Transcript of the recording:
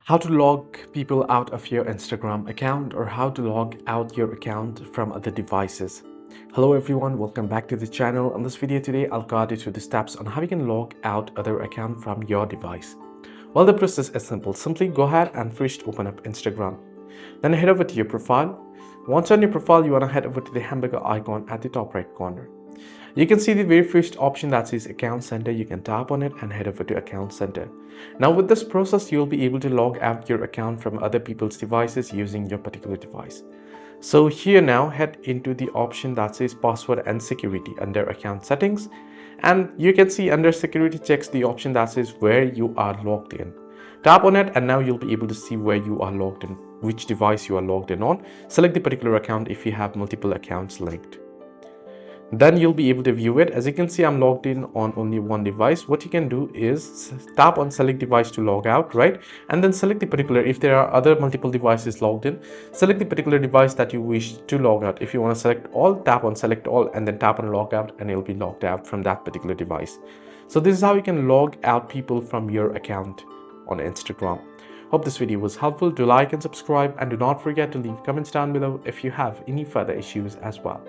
How to log people out of your Instagram account or how to log out your account from other devices. Hello everyone, welcome back to the channel. In this video today, I'll guide you through the steps on how you can log out other account from your device. Well, the process is simple. Simply go ahead and first open up Instagram. Then head over to your profile. Once on your profile, you want to head over to the hamburger icon at the top right corner. You can see the very first option that says Account Center. You can tap on it and head over to Account Center. Now with this process, you'll be able to log out your account from other people's devices using your particular device. So here now, head into the option that says Password and Security under Account Settings. And you can see under Security checks the option that says where you are logged in. Tap on it and now you'll be able to see where you are logged in, which device you are logged in on. Select the particular account if you have multiple accounts linked. Then you'll be able to view it. As you can see, I'm logged in on only one device. What you can do is tap on select device to log out, right? And then select the particular, if there are other multiple devices logged in, select the particular device that you wish to log out. If you want to select all, tap on select all and then tap on log out and it'll be logged out from that particular device. So this is how you can log out people from your account on Instagram. Hope this video was helpful. Do like and subscribe and do not forget to leave comments down below if you have any further issues as well.